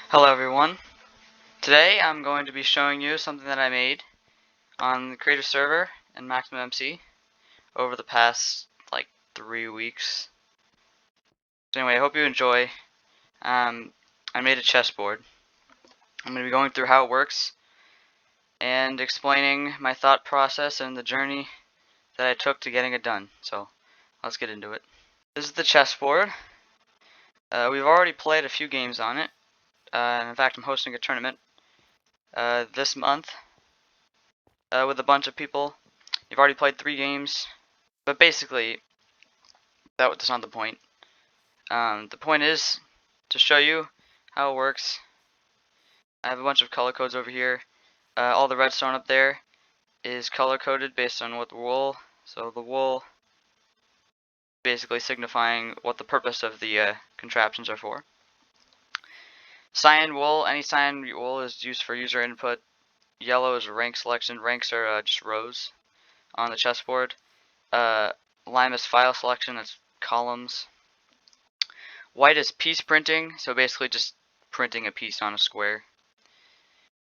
Hello everyone. Today I'm going to be showing you something that I made on the creator server in Maximum MC over the past like 3 weeks. So anyway, I hope you enjoy. I made a chessboard. I'm going to be going through how it works and explaining my thought process and the journey that I took to getting it done. So let's get into it. This is the chessboard. We've already played a few games on it. And in fact, I'm hosting a tournament this month with a bunch of people. You've already played 3 games, but basically, that's not the point. The point is to show you how it works. I have a bunch of color codes over here. All the redstone up there is color coded based on what the wool. So the wool basically signifying what the purpose of the contraptions are for. Cyan wool, any cyan wool is used for user input. Yellow is rank selection. Ranks are just rows on the chessboard. Lime is file selection, that's columns. White is piece printing, so basically just printing a piece on a square.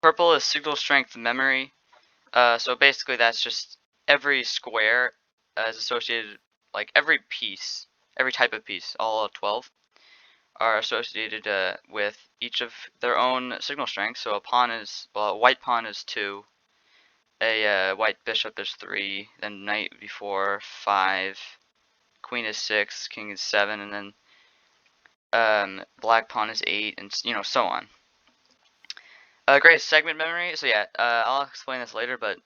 Purple is signal strength memory, so basically that's just every square is associated, like every piece, every type of piece, all 12, are associated with each of their own signal strength. So a pawn is, well, a white pawn is 2, a white bishop is 3, then knight b4, 5, queen is 6, king is 7, and then black pawn is 8, and so on. Great segment memory. So yeah, I'll explain this later, but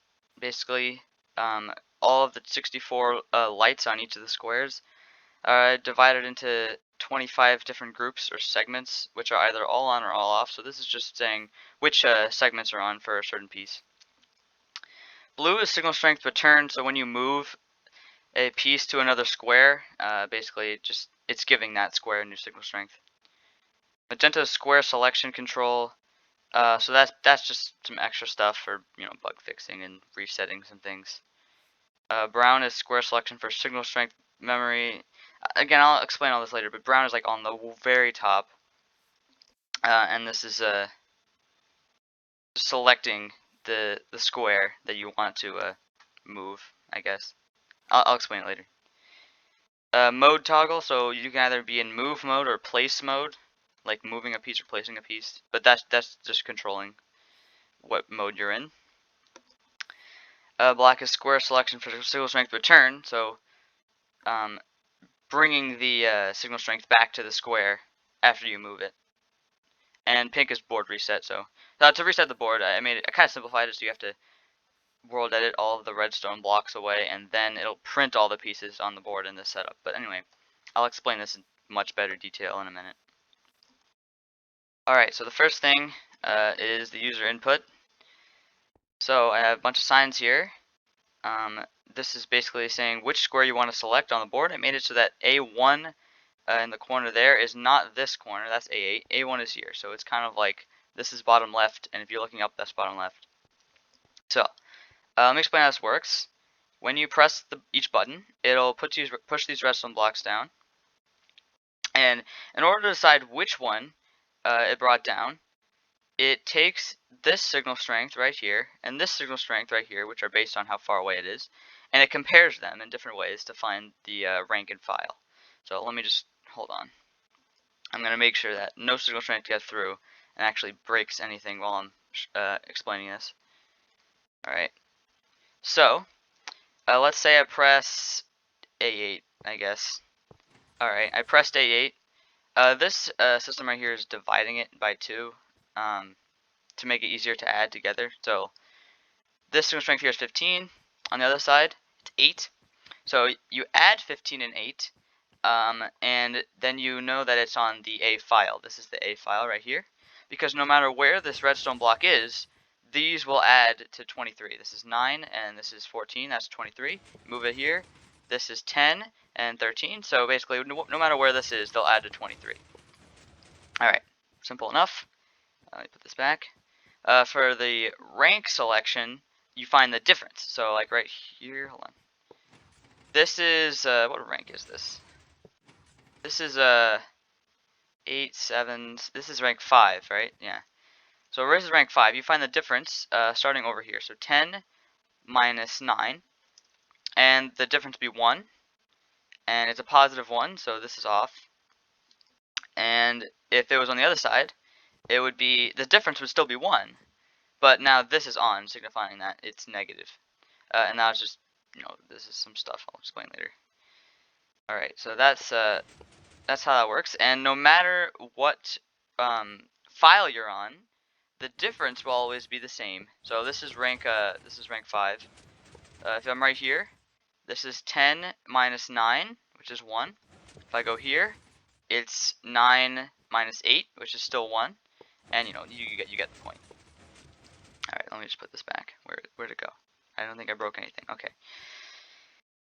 basically, all of the 64 lights on each of the squares are divided into 25 different groups or segments, which are either all on or all off. So this is just saying which segments are on for a certain piece. Blue is signal strength per turn. So when you move a piece to another square, basically it's giving that square new signal strength. Magenta is square selection control. So that's just some extra stuff for bug fixing and resetting some things. Brown is square selection for signal strength memory. Again, I'll explain all this later, but brown is like on the very top, and this is selecting the square that you want to move. I guess I'll explain it later. Mode toggle, so you can either be in move mode or place mode, like moving a piece or placing a piece, but that's just controlling what mode you're in. Black is square selection for signal strength per turn, so bringing the signal strength back to the square after you move it. And pink is board reset, so to reset the board, I kind of simplified it, so you have to world edit all of the redstone blocks away, and then it'll print all the pieces on the board in this setup. But anyway, I'll explain this in much better detail in a minute. Alright, so the first thing is the user input. So I have a bunch of signs here. This is basically saying which square you want to select on the board. I made it so that A1 in the corner there is not this corner, that's A8. A1 is here, so it's kind of like this is bottom left, and if you're looking up, that's bottom left. So let me explain how this works. When you press each button, it'll push these redstone blocks down, and in order to decide which one it brought down, it takes this signal strength right here and this signal strength right here, which are based on how far away it is, and it compares them in different ways to find the rank and file. So let me just hold on. I'm going to make sure that no signal strength gets through and actually breaks anything while I'm explaining this. Alright, so let's say I press A8, I guess. Alright, I pressed A8. This system right here is dividing it by 2 to make it easier to add together. So this signal strength here is 15. On the other side, it's 8. So you add 15 and 8, and then you know that it's on the A file. This is the A file right here, because no matter where this redstone block is, these will add to 23. This is 9 and this is 14. That's 23. Move it here. This is 10 and 13. So basically, no matter where this is, they'll add to 23. Alright, simple enough. Let me put this back. For the rank selection, you find the difference. So like right here, hold on. This is, what rank is this? This is 8, 7. This is rank 5, right? Yeah. So this is rank 5. You find the difference starting over here. So 10 minus 9, and the difference would be 1, and it's a positive 1, so this is off. And if it was on the other side, it would be, the difference would still be 1, but now this is on, signifying that it's negative. And now it's just, this is some stuff I'll explain later. Alright, so that's how that works, and no matter what file you're on, the difference will always be the same. So this is rank 5. If I'm right here, this is 10 minus 9, which is 1. If I go here, it's 9 minus 8, which is still 1. And you get the point. Alright, let me just put this back. Where'd it go? I don't think I broke anything. Okay.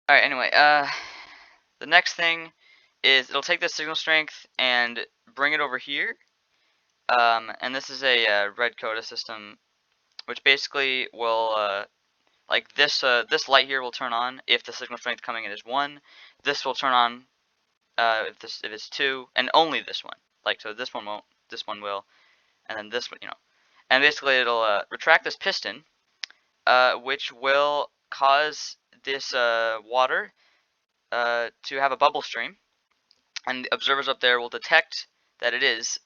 Alright, anyway, the next thing is it'll take the signal strength and bring it over here. And this is a red coda system, which basically will like this light here will turn on if the signal strength coming in is 1. This will turn on if it's 2, and only this one. Like, so this one won't, this one will, and then this one, And basically it'll retract this piston, which will cause this water to have a bubble stream, and the observers up there will detect that it is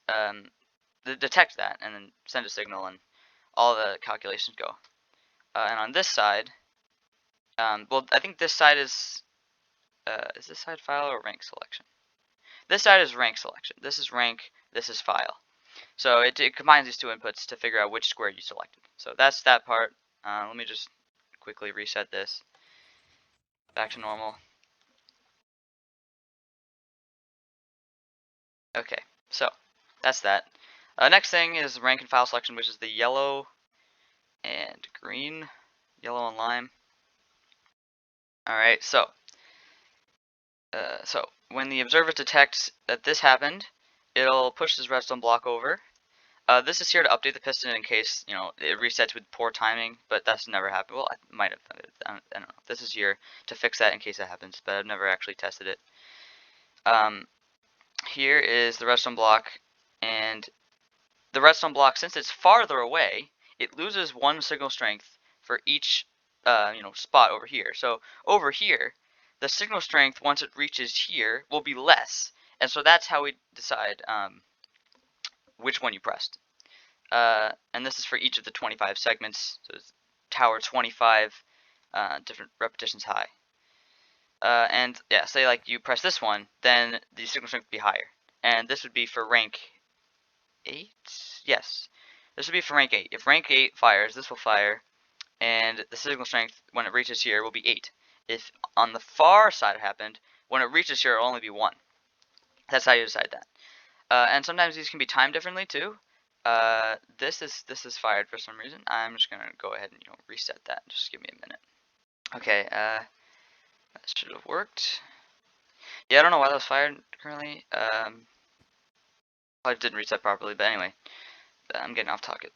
detect that, and then send a signal, and all the calculations go. And on this side, well, I think this side is this side file or rank selection? This side is rank selection. This is rank, this is file. So it combines these two inputs to figure out which square you selected. So that's that part. Let me just quickly reset this back to normal. Okay, so that's that. Next thing is rank and file selection, which is the yellow and green, yellow and lime. Alright, so when the observer detects that this happened, it'll push this redstone block over. This is here to update the piston in case, it resets with poor timing, but that's never happened. Well, I might have. I don't know. This is here to fix that in case that happens, but I've never actually tested it. Here is the redstone block, and the redstone block, since it's farther away, it loses 1 signal strength for each, spot over here. So over here, the signal strength once it reaches here will be less, and so that's how we decide which one you pressed. And this is for each of the 25 segments. So it's tower 25, different repetitions high. And yeah, say like you press this one, then the signal strength would be higher. And this would be for rank 8? Yes. This would be for rank 8. If rank 8 fires, this will fire, and the signal strength when it reaches here will be 8. If on the far side it happened, when it reaches here it will only be 1. That's how you decide that. And sometimes these can be timed differently too. This is fired for some reason. I'm just gonna go ahead and reset that. Just give me a minute. Okay, that should have worked. Yeah, I don't know why that was fired currently. I didn't reset properly, but anyway, I'm getting off topic.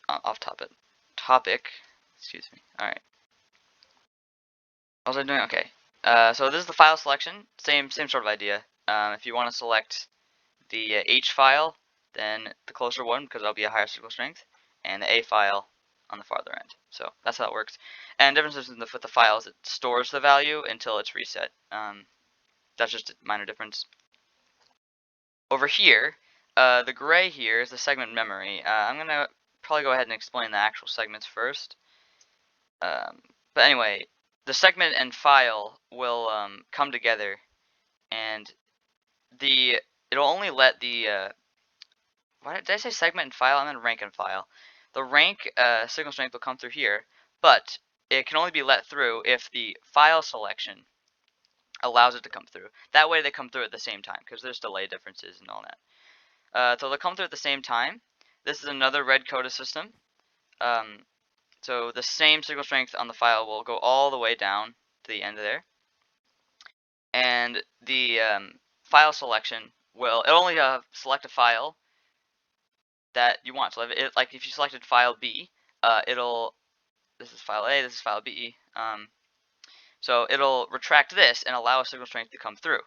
Excuse me. All right. What was I doing? Okay. So this is the file selection. Same sort of idea. If you want to select the H file, then the closer one, because that'll be a higher signal strength, and the A file on the farther end. So that's how it works. And the difference with the files, it stores the value until it's reset. That's just a minor difference. Over here, the gray here is the segment memory. I'm going to probably go ahead and explain the actual segments first. But anyway, the segment and file will come together, and it'll only let the why did I say segment and file? I meant rank and file. The rank signal strength will come through here, but it can only be let through if the file selection allows it to come through. That way they come through at the same time, because there's delay differences and all that. So they'll come through at the same time. This is another red coda system. So the same signal strength on the file will go all the way down to the end there. And the file selection will only select a file that you want. So like if you selected file B, this is file A, this is file B. So it'll retract this and allow a signal strength to come through.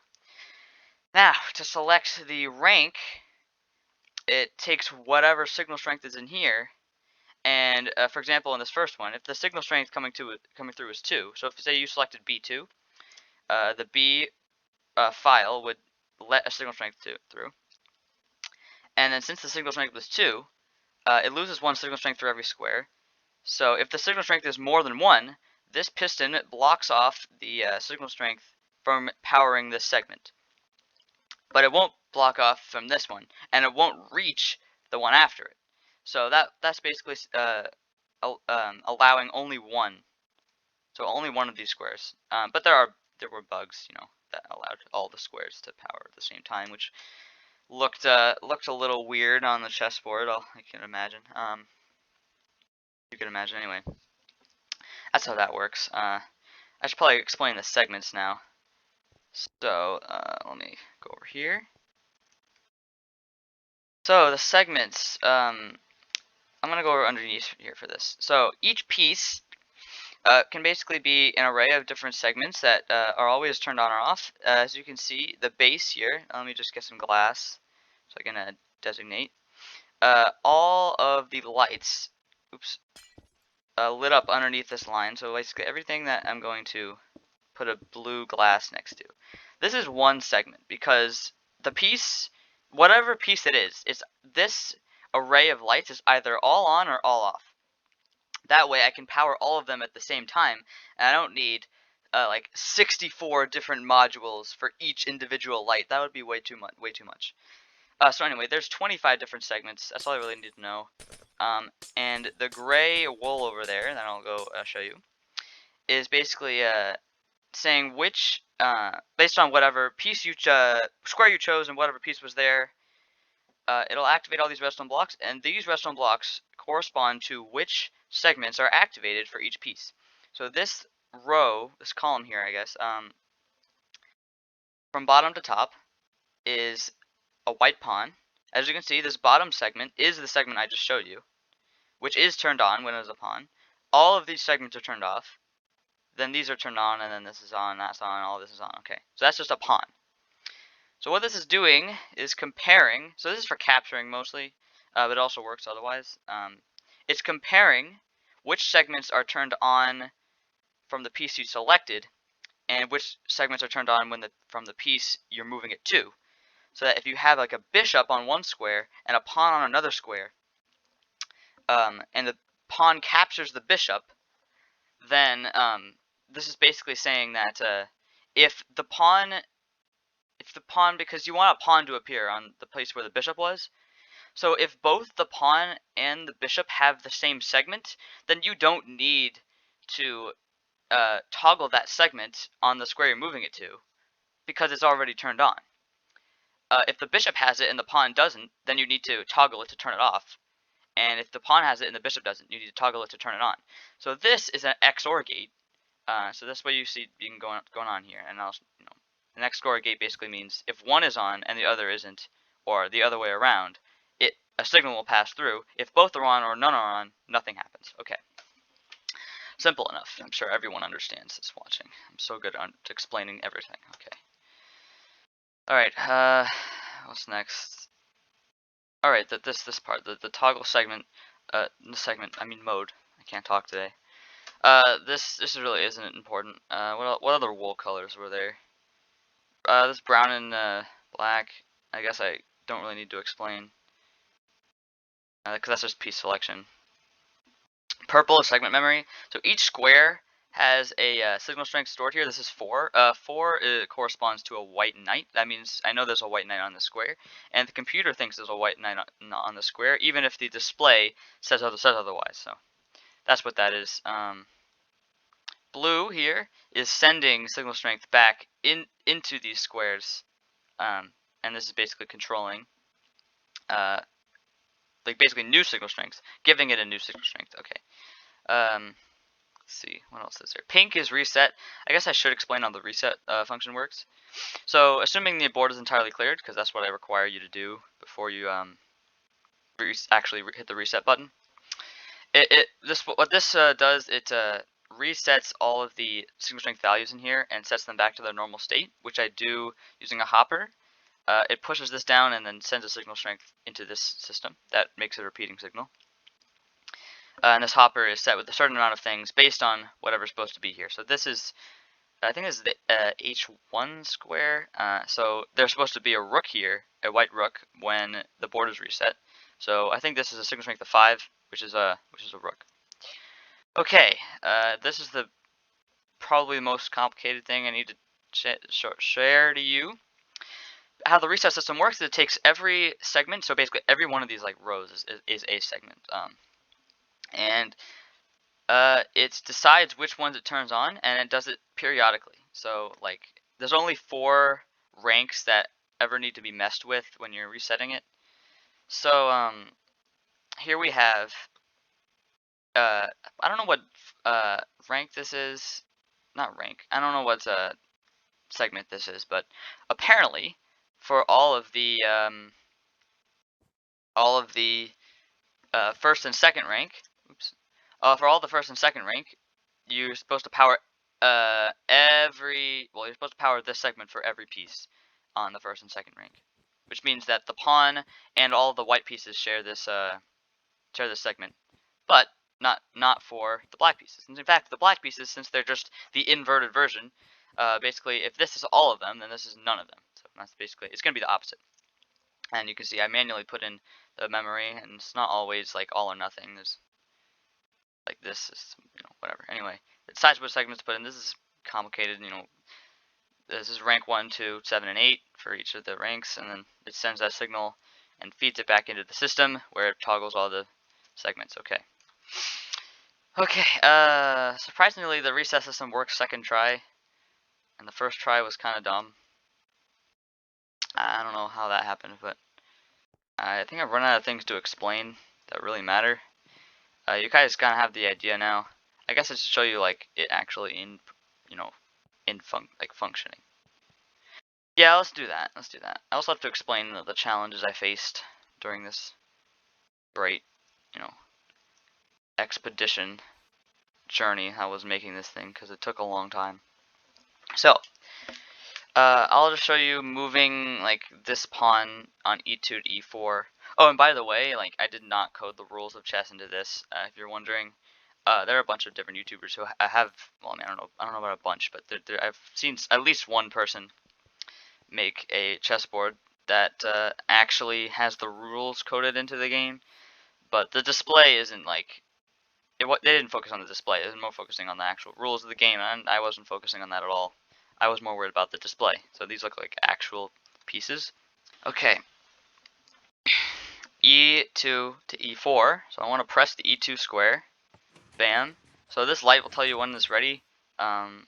Now to select the rank it takes whatever signal strength is in here, and for example, in this first one, if the signal strength coming through is 2, so if say you selected B2, the B file would let a signal strength through, and then since the signal strength was 2, it loses 1 signal strength for every square. So if the signal strength is more than 1, this piston blocks off the signal strength from powering this segment. But it won't block off from this one, and it won't reach the one after it. So that's basically allowing only one. So only one of these squares. But there were bugs, that allowed all the squares to power at the same time, which looked a little weird on the chessboard. I can imagine. You can imagine anyway. That's how that works. I should probably explain the segments now. So let me go over here. So the segments. I'm gonna go over underneath here for this. So each piece can basically be an array of different segments that are always turned on or off. As you can see, the base here. Let me just get some glass so I can designate. All of the lights. Oops. Lit up underneath this line. So basically everything that I'm going to put a blue glass next to. This is one segment because the piece, whatever piece it is this array of lights is either all on or all off. That way I can power all of them at the same time, and I don't need like 64 different modules for each individual light. That would be way too much. So anyway, there's 25 different segments. That's all I really need to know. And the gray wool over there, and then I'll go show you, is basically saying which, based on whatever piece square you chose and whatever piece was there, it'll activate all these redstone blocks, and these redstone blocks correspond to which segments are activated for each piece. So this row, this column here, I guess, from bottom to top is a white pawn. As you can see, this bottom segment is the segment I just showed you, which is turned on when it is a pawn. All of these segments are turned off. Then these are turned on, and then this is on, that's on, all this is on. Okay, so that's just a pawn. So what this is doing is comparing, so this is for capturing mostly, but it also works otherwise. It's comparing which segments are turned on from the piece you selected, and which segments are turned on from the piece you're moving it to. So that if you have like a bishop on one square and a pawn on another square, and the pawn captures the bishop, then this is basically saying that if the pawn, because you want a pawn to appear on the place where the bishop was, so if both the pawn and the bishop have the same segment, then you don't need to toggle that segment on the square you're moving it to, because it's already turned on. If the bishop has it and the pawn doesn't, then you need to toggle it to turn it off. And if the pawn has it and the bishop doesn't, you need to toggle it to turn it on. So this is an XOR gate. So that's what you see being going on here. And I'll, an XOR gate basically means if one is on and the other isn't, or the other way around, a signal will pass through. If both are on or none are on, nothing happens. Okay. Simple enough. I'm sure everyone understands this watching. I'm so good at explaining everything. Okay. Alright, what's next? Alright, this part, the toggle segment, mode. I can't talk today. This really isn't important. What other wool colors were there? This brown and black. I guess I don't really need to explain, because that's just piece selection. Purple is segment memory. So each square has a signal strength stored here. This is 4. 4 corresponds to a white knight. That means I know there's a white knight on the square, and the computer thinks there's a white knight on the square, even if the display says otherwise. So that's what that is. Blue here is sending signal strength back into these squares, and this is basically controlling, like basically new signal strength, giving it a new signal strength. Okay. Let's see, what else is there? Pink is reset. I guess I should explain how the reset function works. So, assuming the board is entirely cleared, because that's what I require you to do before you actually hit the reset button. What this does, it resets all of the signal strength values in here and sets them back to their normal state, which I do using a hopper. it pushes this down and then sends a signal strength into this system. That makes a repeating signal. And this hopper is set with a certain amount of things based on whatever's supposed to be here. So this is, I think this is the H1 square. So there's supposed to be a rook here, a white rook, when the board is reset. So I think this is a signal strength of 5, which is a rook. Okay, this is probably the most complicated thing I need to share to you. How the reset system works is it takes every segment, so basically every one of these like rows is a segment, and it decides which ones it turns on, and it does it periodically. So like there's only 4 ranks that ever need to be messed with when you're resetting it. So here we have I don't know what rank this is, not rank. I don't know what segment this is, but apparently for all of the first and second rank, oops, for all the first and second rank, you're supposed to power you're supposed to power this segment for every piece on the first and second rank, which means that the pawn and all the white pieces share this segment, but not for the black pieces. And in fact, the black pieces, since they're just the inverted version, basically if this is all of them, then this is none of them. So that's basically, it's going to be the opposite. And you can see I manually put in the memory, and it's not always like all or nothing. There's like this is, whatever. Anyway, it decides which segments to put in. This is complicated, this is rank 1, 2, 7, and 8 for each of the ranks, and then it sends that signal and feeds it back into the system where it toggles all the segments. Okay. Okay, surprisingly the reset system works second try, and the first try was kind of dumb. I don't know how that happened, but I think I've run out of things to explain that really matter. You guys kind of have the idea now. I guess I should show you like it actually functioning. Yeah, let's do that. Let's do that. I also have to explain the challenges I faced during this great, expedition journey I was making this thing, because it took a long time. So, I'll just show you moving like this pawn on e2 to e4. Oh, and by the way, like I did not code the rules of chess into this. If you're wondering, there are a bunch of different YouTubers who have. Well, I mean, I don't know about a bunch, but I've seen at least one person make a chessboard that actually has the rules coded into the game, but the display isn't like. They didn't focus on the display. It was more focusing on the actual rules of the game, and I wasn't focusing on that at all. I was more worried about the display. So these look like actual pieces. Okay. E2 to E4. So I want to press the E2 square. Bam. So this light will tell you when it's ready. And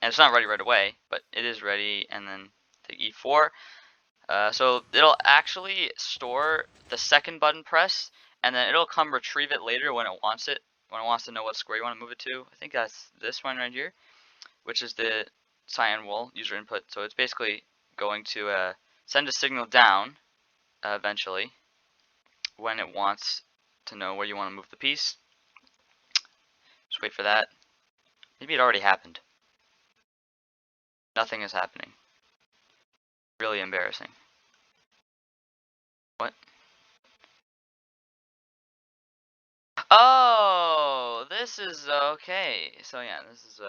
it's not ready right away, but it is ready. And then to E4. So it'll actually store the second button press, and then it'll come retrieve it later when it wants it. When it wants to know what square you want to move it to. I think that's this one right here, which is the cyan wool user input. So it's basically going to send a signal down eventually when it wants to know where you want to move the piece. Just wait for that. Maybe it already happened. Nothing is happening. Really embarrassing. What? Oh, this is okay. So yeah, this is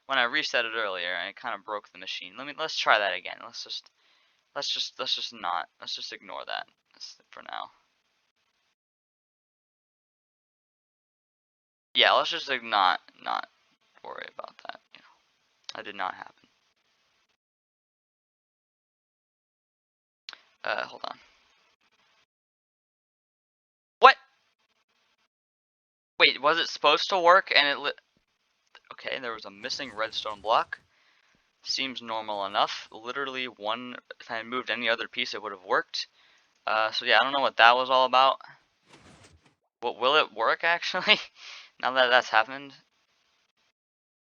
when I reset it earlier, I kind of broke the machine. Let's try that again. Let's just ignore that for now. Yeah, let's just not worry about that. That did not happen. Hold on. What? Wait, was it supposed to work and it lit? Okay, there was a missing redstone block. Seems normal enough. Literally one, if I moved any other piece, it would have worked. So yeah, I don't know what that was all about. What will it work actually? Now that that's happened.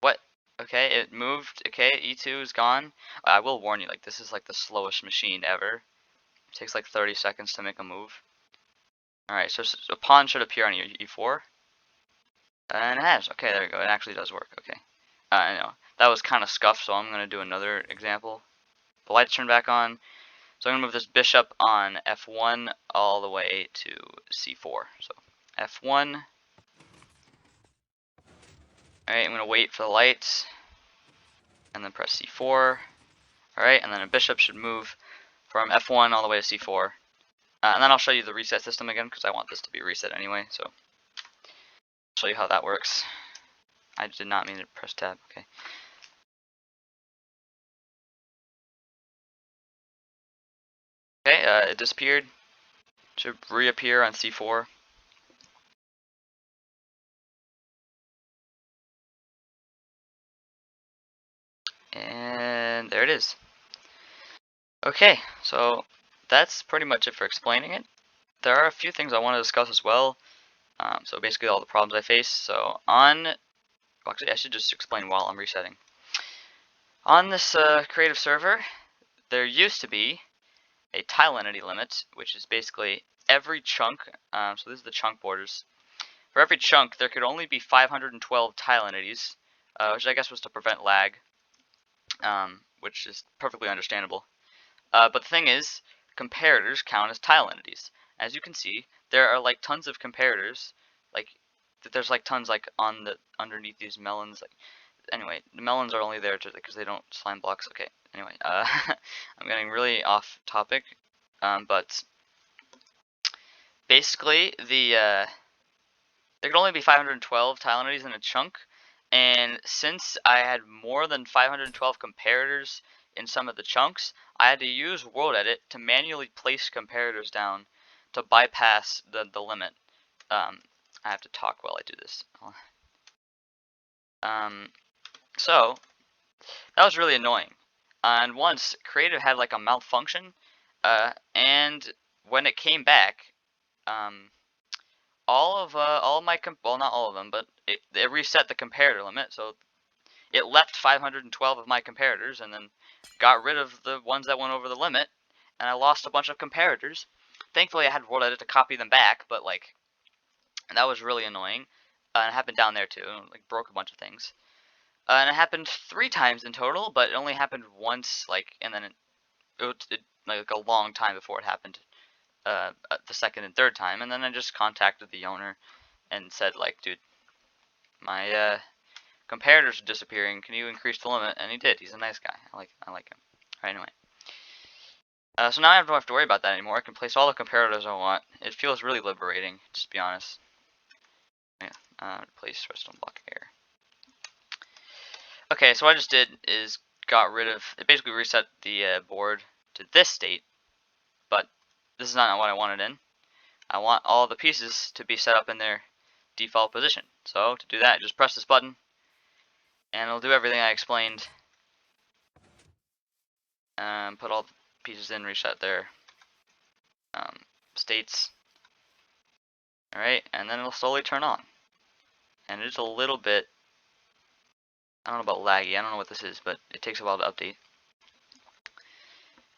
What? Okay, it moved. Okay, E2 is gone. I will warn you, like this is like the slowest machine ever. It takes like 30 seconds to make a move. Alright, so a pawn should appear on your E4. And it has. Okay, there we go. It actually does work. Okay. I know. That was kind of scuffed, so I'm going to do another example. The lights turn back on. So I'm going to move this bishop on F1 all the way to C4. So F1. Alright, I'm going to wait for the lights. And then press C4. Alright, and then a bishop should move from F1 all the way to C4. And then I'll show you the reset system again, because I want this to be reset anyway. So I'll show you how that works. I did not mean to press tab. Okay. Okay, it disappeared. Should reappear on C4. And there it is. Okay, so that's pretty much it for explaining it. There are a few things I want to discuss as well. So basically all the problems I face. So well, actually I should just explain while I'm resetting. On this creative server, there used to be a tile entity limit, which is basically every chunk. So this is the chunk borders. For every chunk, there could only be 512 tile entities, which I guess was to prevent lag, which is perfectly understandable. But the thing is, comparators count as tile entities. As you can see, there are like tons of comparators, like there's like tons like on the underneath these melons. Like anyway, the melons are only there because they don't slime blocks. Okay. Anyway, I'm getting really off topic, but basically there could only be 512 tile entities in a chunk, and since I had more than 512 comparators in some of the chunks, I had to use World Edit to manually place comparators down to bypass the limit. I have to talk while I do this. So that was really annoying. And once Creative had like a malfunction, and when it came back, all of my well, not all of them, but it reset the comparator limit, so it left 512 of my comparators and then got rid of the ones that went over the limit, and I lost a bunch of comparators. Thankfully, I had World Edit to copy them back, but like that was really annoying. And it happened down there too, and, like broke a bunch of things. And it happened 3 times in total, but it only happened once, like, and then it like a long time before it happened. The second and third time, and then I just contacted the owner and said, like, dude, my comparators are disappearing. Can you increase the limit? And he did. He's a nice guy. I like him. Alright, anyway. So now I don't have to worry about that anymore. I can place all the comparators I want. It feels really liberating, just to be honest. Yeah, place redstone block air. Okay, so what I just did is got rid of, it basically reset the board to this state, but this is not what I wanted in. I want all the pieces to be set up in their default position. So to do that, just press this button, and it'll do everything I explained. Put all the pieces in, reset their states. Alright, and then it'll slowly turn on. And it's a little bit, I don't know about laggy, I don't know what this is, but it takes a while to update.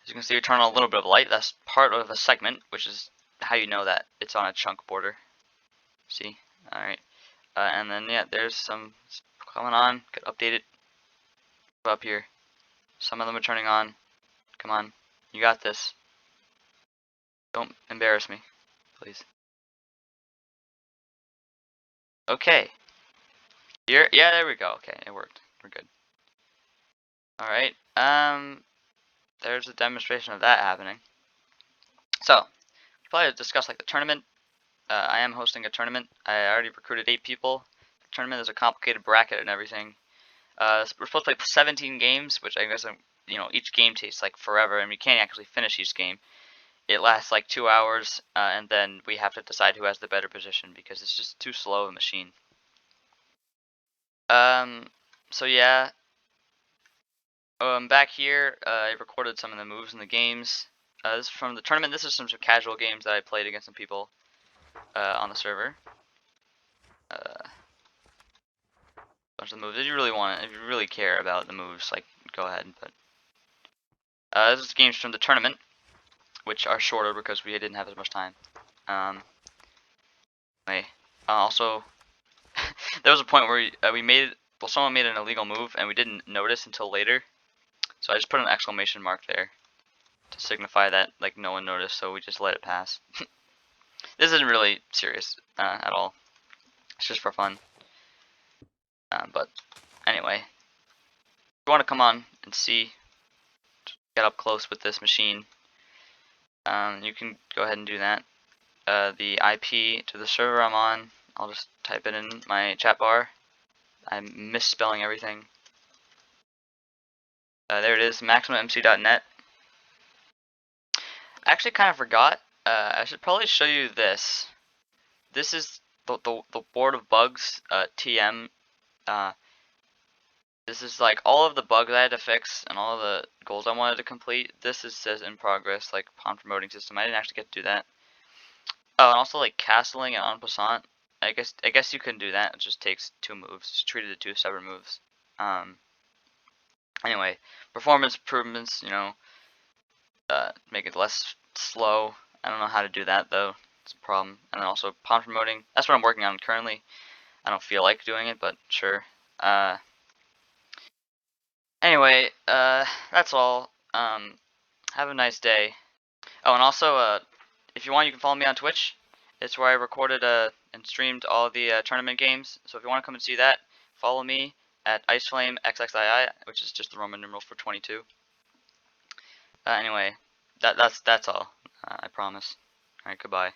As you can see, we turn on a little bit of light. That's part of a segment, which is how you know that it's on a chunk border. See? Alright. And then, yeah, there's some coming on. Could update it up here. Some of them are turning on. Come on. You got this. Don't embarrass me, please. Okay. Here, yeah, there we go. Okay, it worked. We're good. Alright. There's a demonstration of that happening. So, probably discuss like the tournament. I am hosting a tournament. I already recruited 8 people. The tournament is a complicated bracket and everything. We're supposed to play 17 games, which I guess you know each game takes like forever, and we can't actually finish each game. It lasts like 2 hours, and then we have to decide who has the better position because it's just too slow a machine. So yeah. Back here, I recorded some of the moves in the games. This is from the tournament. This is some casual games that I played against some people on the server. Bunch of the moves. If you really want it, if you really care about the moves, like go ahead and put. This is games from the tournament, which are shorter because we didn't have as much time. Also, there was a point where we made, well, someone made an illegal move and we didn't notice until later. So I just put an exclamation mark there. to signify that like no one noticed, so we just let it pass. This isn't really serious at all. It's just for fun. But anyway, if you want to come on and see, get up close with this machine, you can go ahead and do that. The IP to the server I'm on, I'll just type it in my chat bar. I'm misspelling everything. There it is, MaximumMC.net. I actually kind of forgot. I should probably show you this. This is the Board of Bugs TM. This is like all of the bugs I had to fix and all of the goals I wanted to complete. This is says in progress, like pawn promoting system. I didn't actually get to do that. Oh, and also like castling and en passant. I guess you can do that. It just takes 2 moves. Just treat it as 2 separate moves. Anyway, performance improvements. You know, make it less slow. I don't know how to do that though. It's a problem. And then also pawn promoting. That's what I'm working on currently. I don't feel like doing it, but sure. Anyway, that's all. Have a nice day. Oh, and also, if you want, you can follow me on Twitch. It's where I recorded and streamed all the tournament games. So if you want to come and see that, follow me at IceflameXXII, which is just the Roman numeral for 22. Anyway, that's all. I promise. All right, goodbye.